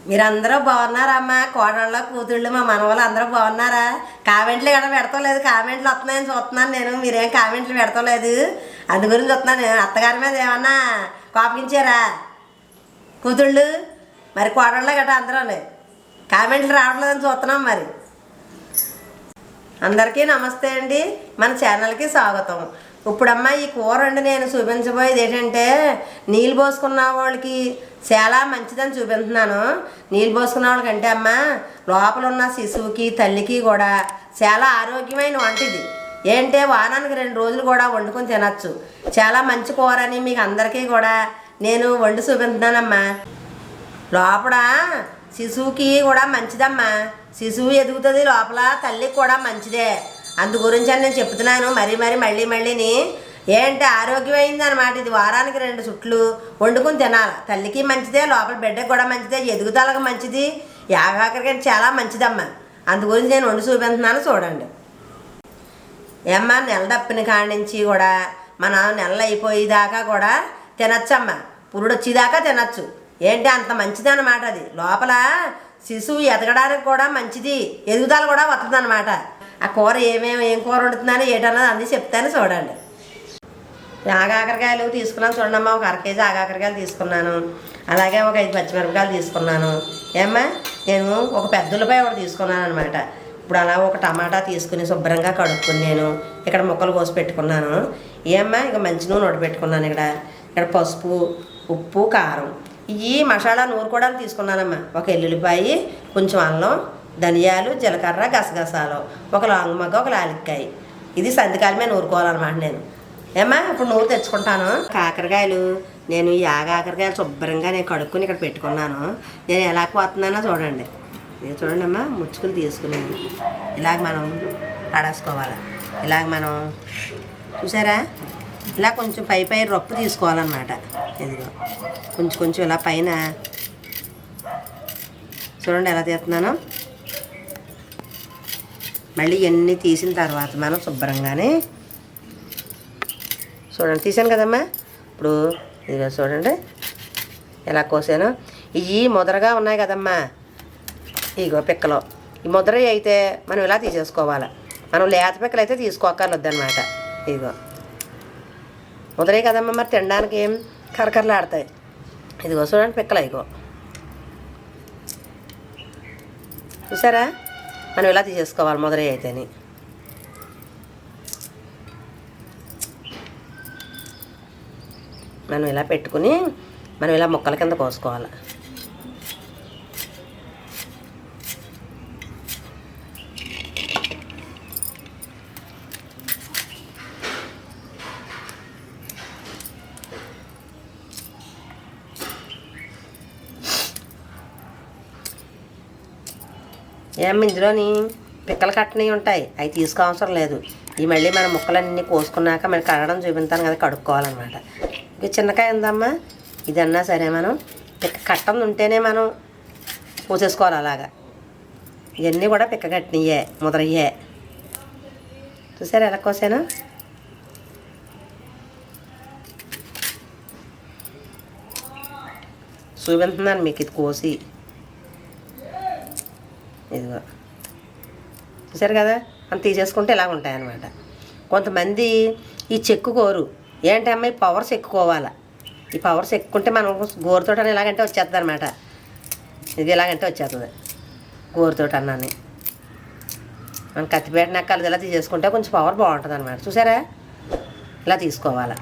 మీరందరూ బాగున్నారమ్మా? కోడళ్ళ కూతుళ్ళు మా మనవాళ్ళు అందరూ బాగున్నారా? కామెంట్లు కూడా పెడతలేదు. కామెంట్లు వస్తున్నాయని చూస్తున్నాను నేను. మీరేం కామెంట్లు పెడతలేదు, అందు గురించి చూస్తున్నాను. అత్తగారి మీద ఏమన్నా కోపగించారా కూతుళ్ళు? మరి కోడళ్ళ గట్రా అందరూ కామెంట్లు రావట్లేదని చూస్తున్నాం. మరి అందరికీ నమస్తే అండి, మన ఛానల్కి స్వాగతం. ఇప్పుడమ్మా ఈ కూర అండి నేను చూపించబోయేది ఏంటంటే, నీళ్ళు పోసుకున్న వాళ్ళకి చాలా మంచిదని చూపిస్తున్నాను. నీళ్ళు పోసుకున్న వాళ్ళకంటే అమ్మ లోపల ఉన్న శిశువుకి తల్లికి కూడా చాలా ఆరోగ్యమైన వంట ఇది. ఏంటంటే వారానికి 2 రోజులు కూడా వండుకొని తినచ్చు. చాలా మంచి కూర అని మీకు అందరికీ కూడా నేను వండి చూపిస్తున్నానమ్మా. లోపల శిశువుకి కూడా మంచిదమ్మా. శిశువు ఎదుగుతుంది లోపల, తల్లికి కూడా మంచిదే. అందు గురించి అని నేను చెప్తున్నాను మళ్ళీని. ఏంటి ఆరోగ్యమైంది అనమాట ఇది. వారానికి 2 చుట్లు వండుకొని తినాలి. తల్లికి మంచిదే, లోపల బిడ్డకి కూడా మంచిదే, ఎదుగుదలకు మంచిది, యాగాకరికి చాలా మంచిదమ్మా. అందు గురించి నేను వండి చూపిస్తున్నాను చూడండి. ఏమ్మా నెల తప్పిన కాడి నుంచి కూడా మన నెలలు అయిపోయేదాకా కూడా తినచ్చమ్మా. పురుడు వచ్చేదాకా తినచ్చు. ఏంటి అంత మంచిది అనమాట అది. లోపల శిశువు ఎదగడానికి కూడా మంచిది, ఎదుగుదల కూడా వస్తుంది అనమాట. ఆ కూర ఏం కూర వండుతున్నాను ఏటన్నది అన్నీ చెప్తాను చూడండి. ఆగాకరకాయలు తీసుకున్నాను చూడండమ్మా. ఒక 1/2 కేజీ ఆగాకరకాయలు తీసుకున్నాను. అలాగే ఒక 5 పచ్చిమిరపకాయలు తీసుకున్నాను. ఏమ్మా నేను ఒక పెద్ద ఉల్లిపాయ ఒకటి తీసుకున్నాను అనమాట. ఇప్పుడు అలా ఒక టమాటా తీసుకుని శుభ్రంగా కడుక్కుని నేను ఇక్కడ ముక్కలు కోసి పెట్టుకున్నాను. ఏమ్మా ఇక మంచి నూనె ఒకటి పెట్టుకున్నాను. ఇక్కడ పసుపు, ఉప్పు, కారం, ఈ మసాలా నూరు కూడా తీసుకున్నానమ్మా. ఒక ఎల్లుల్లిపాయ, కొంచెం అల్లం, ధనియాలు, జీలకర్ర, గసగసాలు, ఒక లాంగమగ్గ, ఒక లాలిక్కాయ. ఇది సంధికాలమే నూరుకోవాలన్నమాట నేను. ఏమ్మా ఇప్పుడు నూరు తెచ్చుకుంటాను. కాకరకాయలు నేను ఈ ఆగాకరకాయలు శుభ్రంగా నేను కడుక్కుని ఇక్కడ పెట్టుకున్నాను. నేను ఎలా కోస్తున్నానో చూడండి. ఇది చూడండి అమ్మా, ముచ్చుకులు తీసుకున్నాను. ఇలాగ మనం పడేసుకోవాలి. ఇలాగ మనం చూసారా, ఇలా కొంచెం పై రొప్పు తీసుకోవాలన్నమాట. ఇదిగో కొంచెం ఇలా పైన చూడండి ఎలా తీస్తున్నాను. మళ్ళీ ఇవన్నీ తీసిన తర్వాత మనం శుభ్రంగానే చూడండి తీసాను కదమ్మా. ఇప్పుడు ఇదిగో చూడండి ఎలా కోసాను. ఇవి ముదరగా ఉన్నాయి కదమ్మా, ఇగో పిక్కలు. ఈ ముద్ర అయితే మనం ఇలా తీసేసుకోవాలి. మనం లేత పిక్కలు అయితే తీసుకోకర్లొద్దనమాట. ఇదిగో ముద్రే కదమ్మా, మరి తినడానికి ఏం కరకరలాడతాయి. ఇదిగో చూడండి పిక్కలు. ఇగో చూసారా, మనం ఇలా తీసేసుకోవాలి ముద్ర అయితేని. మనం ఇలా పెట్టుకుని మనం ఇలా ముక్కల కింద కోసుకోవాలి. ఏం ఇందులోని పిక్కలు కట్టనివి ఉంటాయి, అవి తీసుకోవసరం లేదు. ఈ మళ్ళీ మన ముక్కలన్నీ కోసుకున్నాక మనం కడగడం చూపిస్తాను కదా, కడుక్కోవాలన్నమాట. ఇక చిన్నకాయ ఉందమ్మా, ఇదన్నా సరే మనం పిక్క కట్టం ఉంటేనే మనం కోసేసుకోవాలి. అలాగా ఇవన్నీ కూడా పిక్క కట్టినయే, ముదరయ్యే. చూసారా ఎలా కోసాను. చూపిస్తున్నాను మీకు ఇది కోసి. ఇదిగో చూసారు కదా, మనం తీసేసుకుంటే ఇలా ఉంటాయన్నమాట. కొంతమంది ఈ చెక్కుకోరు. ఏంటి అమ్మాయి పవర్స్ ఎక్కుకోవాలి. ఈ పవర్స్ ఎక్కుంటే మనం గోరుతోట ఇలాగంటే వచ్చేస్తుంది అనమాట. ఇది ఇలాగంటే వచ్చేస్తుంది గోరుతోట అన్నాన్ని. మనం కత్తిపేట నెక్కలు ఇలా తీసేసుకుంటే కొంచెం పవర్ బాగుంటుంది అనమాట. చూసారా ఇలా తీసుకోవాలి.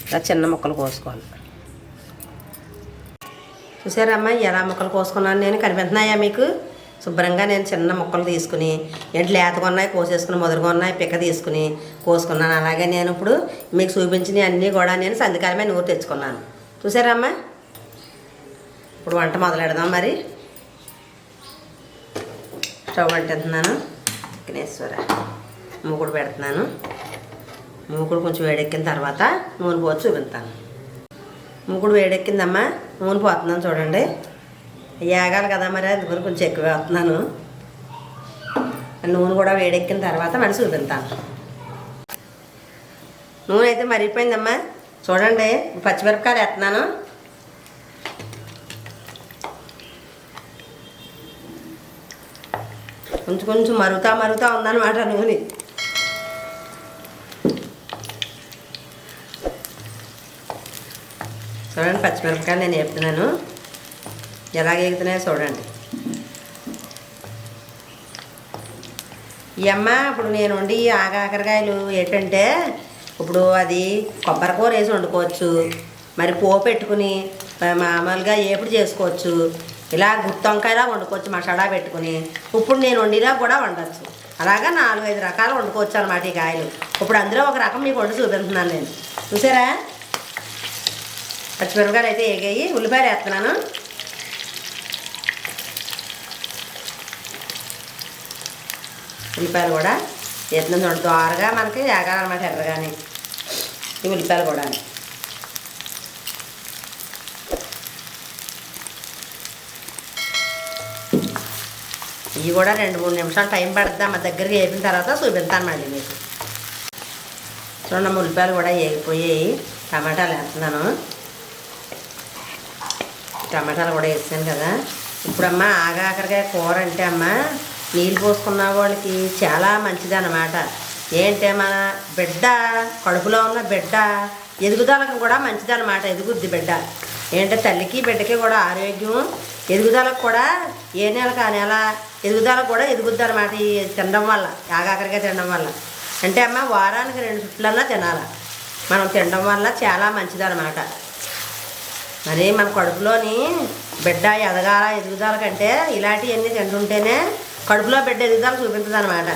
ఇలా చిన్న ముక్కలు కోసుకోవాలి. చూసారమ్మా ఎలా ముక్కలు కోసుకున్నాను నేను, కనిపిస్తున్నాయా మీకు? శుభ్రంగా నేను చిన్న ముక్కలు తీసుకుని ఏంటి లేతగా ఉన్నాయి కోసేసుకుని, ముదరగా ఉన్నాయి పిక్క తీసుకుని కోసుకున్నాను. అలాగే నేను ఇప్పుడు మీకు చూపించినవి అన్నీ కూడా నేను సంధికాలమే నూరు తెచ్చుకున్నాను. చూసారమ్మా, ఇప్పుడు వంట మొదలెడదాం. మరి స్టవ్ అంటున్నాను. విఘ్నేశ్వర మూకుడు పెడుతున్నాను. మూకుడు కొంచెం వేడెక్కిన తర్వాత నూనె పోసి చూపిస్తాను. మూకుడు వేడెక్కిందమ్మా, నూనె పోతున్నాను చూడండి. ఏగాలి కదా మరి, అందుకని కొంచెం ఎక్కువ వేస్తున్నాను. నూనె కూడా వేడెక్కిన తర్వాత మళ్ళీ చూపిస్తాను. నూనె అయితే మరిగిపోయిందమ్మా. చూడండి పచ్చిమిరపకాయలు వేస్తున్నాను. కొంచెం కొంచెం మరుగుతా ఉందన్నమాట నూనె. చూడండి పచ్చిమిరపకాయలు నేను వేపుతున్నాను, ఎలాగ వేగుతున్నాయో చూడండి. ఈ అమ్మ ఇప్పుడు నేను వండి ఆకాకరకాయలు ఏంటంటే ఇప్పుడు అది కొబ్బరి కూర వేసి వండుకోవచ్చు, మరి పోపు పెట్టుకుని మామూలుగా ఏపుడు చేసుకోవచ్చు, ఇలా గుత్తి వంకాయలా వండుకోవచ్చు మసాలా పెట్టుకుని. ఇప్పుడు నేను వండిలా కూడా వండవచ్చు. అలాగా 4-5 రకాలు వండుకోవచ్చు అన్నమాట ఈ కాయలు. ఇప్పుడు అందులో ఒక రకం మీకు వండి చూపిస్తున్నాను నేను. చూసారా పచ్చిమిరపకాయలు అయితే వేగాయి, ఉల్లిపాయలు వేస్తున్నాను. ఉల్లిపాయలు కూడా వేస్తున్నాను చూడండి, దోరగా మనకి వేగాలన్నమాట ఎర్రగానే ఈ ఉల్లిపాయలు కూడా. ఇవి కూడా 2-3 నిమిషాలు టైం పడుతుంది అమ్మ, దగ్గరికి వేపిన తర్వాత చూపిస్తాను మళ్ళీ మీకు. చూడండి ఉల్లిపాయలు కూడా వేగిపోయాయి. టమాటాలు వేస్తున్నాను, టమాటాలు కూడా వేసాను కదా. ఇప్పుడమ్మ ఆగాకరకాయ కూర అంటే అమ్మ నీళ్ళు పోసుకున్న వాళ్ళకి చాలా మంచిది అన్నమాట. ఏంటంటే మన బిడ్డ కడుపులో ఉన్న బిడ్డ ఎదుగుదలకు కూడా మంచిది అన్నమాట. ఎదుగుద్ది బిడ్డ. ఏంటంటే తల్లికి బిడ్డకి కూడా ఆరోగ్యం, ఎదుగుదలకు కూడా ఏ నెలకు ఆ నెల ఎదుగుదలకు కూడా ఎదుగుద్ది అన్నమాట ఈ తినడం వల్ల, ఆగాకరకాయ తినడం వల్ల. అంటే అమ్మ వారానికి 2 చుట్లన్నా తినాలి మనం, తినడం వల్ల చాలా మంచిది అన్నమాట. మరి మన కడుపులోని బిడ్డ ఎదుగుదల కంటే ఇలాంటివన్నీ తింటుంటేనే కడుపులో బిడ్డ ఎదుగుదల చూపించదు అనమాట.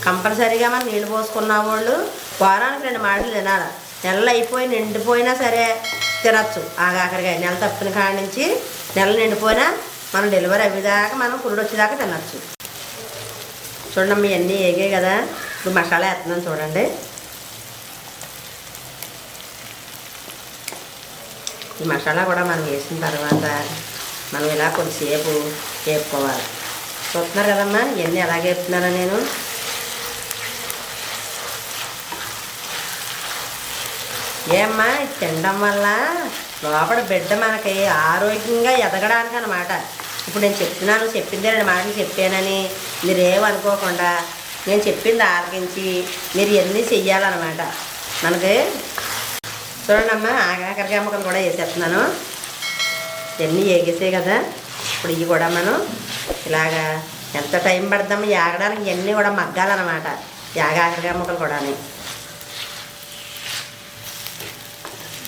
కంపల్సరీగా మనం నీళ్ళు పోసుకున్న వాళ్ళు వారానికి 2 మాటలు తినాలి. నెలలు అయిపోయి నిండిపోయినా సరే తినచ్చు ఆగాకరకాయ. నెల తప్పిన కాడి నుంచి నెల నిండిపోయినా మనం డెలివరీ అయ్యేదాకా మనం పురుడు వచ్చేదాకా తినచ్చు. చూడండి మీ అన్నీ వేగాయి కదా. ఇప్పుడు మసాలా వేస్తున్నాను చూడండి. ఈ మసాలా కూడా మనం వేసిన తర్వాత మనం ఇలా కొద్దిసేపు వేపుకోవాలి. చూస్తున్నారు కదమ్మా ఇవన్నీ ఎలాగ వేపుతున్నానో నేను. ఏమ్మా ఇది తినడం వల్ల లోపల బిడ్డ మనకి ఆరోగ్యంగా ఎదగడానికి అన్నమాట. ఇప్పుడు నేను చెప్తున్నాను, చెప్పిందే 2 మాటలు చెప్పానని మీరేమనుకోకుండా నేను చెప్పింది ఆలకించి మీరు ఇవన్నీ చెయ్యాలన్నమాట మనకి. చూడండి అమ్మ ఆగాకరకాయ ముక్కలు కూడా వేసేస్తున్నాను. ఇవన్నీ వేగేసాయి కదా. ఇప్పుడు ఇవి కూడా మనం ఇలాగా ఎంత టైం పడుతుందో యాగడానికి ఇవన్నీ కూడా మగ్గాలన్నమాట. ఆగాకరకాయ ముక్కలు కూడా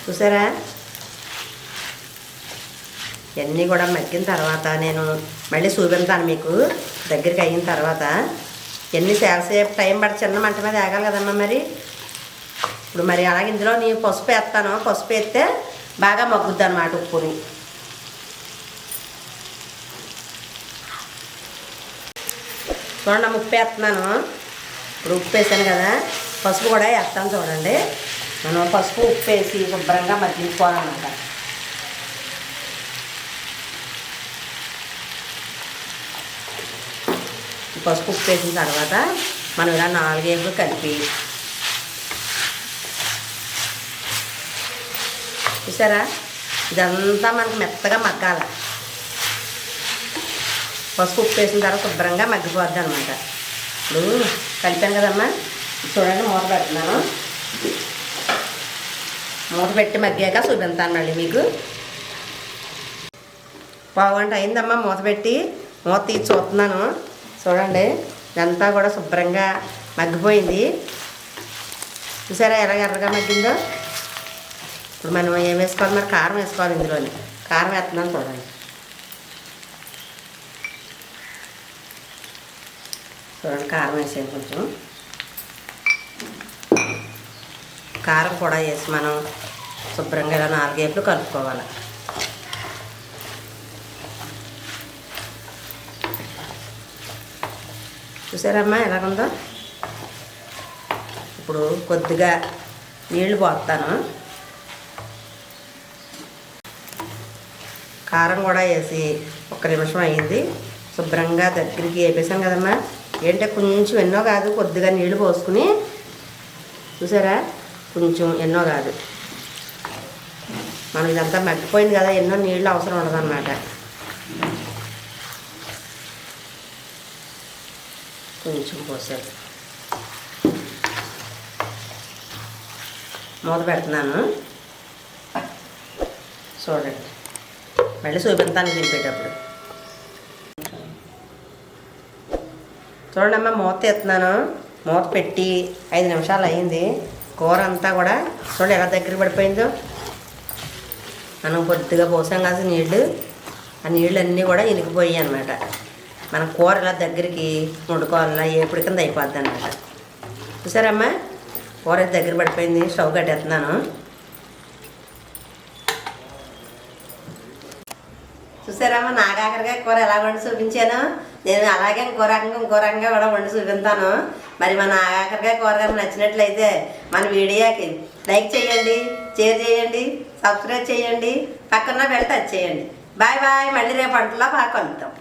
చూసారా. ఇవన్నీ కూడా మగ్గిన తర్వాత నేను మళ్ళీ చూపిస్తాను మీకు దగ్గరికి అయిన తర్వాత. ఇవన్నీ చాలాసేపు టైం పడి చిన్న మంట మీద ఆగాలి కదమ్మా మరి. ఇప్పుడు మరి అలాగే ఇందులో నేను పసుపు వేస్తాను. పసుపు వేస్తే బాగా మగ్గుద్ది అన్నమాట ఉప్పుని. చూడండి ఉప్పు వేస్తున్నాను. ఇప్పుడు ఉప్పు వేసాను కదా, పసుపు కూడా వేస్తాను చూడండి. మనం పసుపు ఉప్పు వేసి శుభ్రంగా మగ్గించుకోవాలన్నమాట. పసుపు ఉప్పు వేసిన తర్వాత మనం ఇలా 4 ఏళ్ళు కలిపి చూసారా ఇదంతా మనకు మెత్తగా మగ్గాలి. పసుపు ఉప్పు వేసిన తర్వాత శుభ్రంగా మగ్గిపోద్ది అనమాట. ఇప్పుడు కలిపాను కదమ్మా. చూడండి మూత పెడుతున్నాను. మూత పెట్టి మగ్గాక చూపిస్తాను మళ్ళీ మీకు. పావుగంట అయిందమ్మా మూత పెట్టి. మూత తీసి చూస్తున్నాను చూడండి. ఇదంతా కూడా శుభ్రంగా మగ్గిపోయింది. చూసారా ఎలాగ ఎర్రగా మగ్గిందో. ఇప్పుడు మనం ఏం వేసుకోవాలి మరి, కారం వేసుకోవాలి. ఇందులోని కారం వేస్తున్నాను చూడండి. చూడండి కారం వేసేది కొంచెం. కారం కూడా వేసి మనం శుభ్రంగా ఇలా 4 ఏపులు కలుపుకోవాలి. చూసారమ్మా ఎలాగుందో. ఇప్పుడు కొద్దిగా నీళ్లు పోస్తాను. కారం కూడా వేసి 1 నిమిషం అయ్యింది. శుభ్రంగా దగ్గరికి వేపేసాం కదమ్మా. ఏంటంటే కొంచెం ఎన్నో కాదు, కొద్దిగా నీళ్లు పోసుకుని చూసారా కొంచెం ఎన్నో కాదు మనం ఇదంతా మగ్గిపోయింది కదా, ఎన్నో నీళ్ళు అవసరం ఉండదన్నమాట. కొంచెం పోసారు మూత పెడుతున్నాను. చూడండి, మళ్ళీ చూపిస్తాను దింపేటప్పుడు. చూడండి అమ్మ, మూత ఎత్తున్నాను. మూత పెట్టి 5 నిమిషాలు అయింది. కూర అంతా కూడా చూడండి ఎలా దగ్గర పడిపోయిందో. మనం కొద్దిగా పోసాం కాదు నీళ్ళు, ఆ నీళ్ళు అన్నీ కూడా ఇనికిపోయాయి అన్నమాట. మనం కూర ఇలా దగ్గరికి వండుకోవాలన్నా ఏపుడి కింద అయిపోద్ది అన్నమాట. చూసారమ్మా, కూర దగ్గర పడిపోయింది. స్టవ్ కట్టేస్తున్నాను. చూసారమ్మా, నాగాకరకాయ కూర ఎలా వండి చూపించాను. నేను అలాగే ఇంకో రకంగా కూడా వండి చూపిస్తాను. మరి మన ఆకాకరకాయ కూర కనుక నచ్చినట్లయితే మన వీడియోకి లైక్ చేయండి, షేర్ చేయండి, సబ్స్క్రైబ్ చేయండి, పక్కన బెల్ టచ్ చేయండి. Bye bye. మళ్ళీ రేపు వంటలో కలుద్దాం.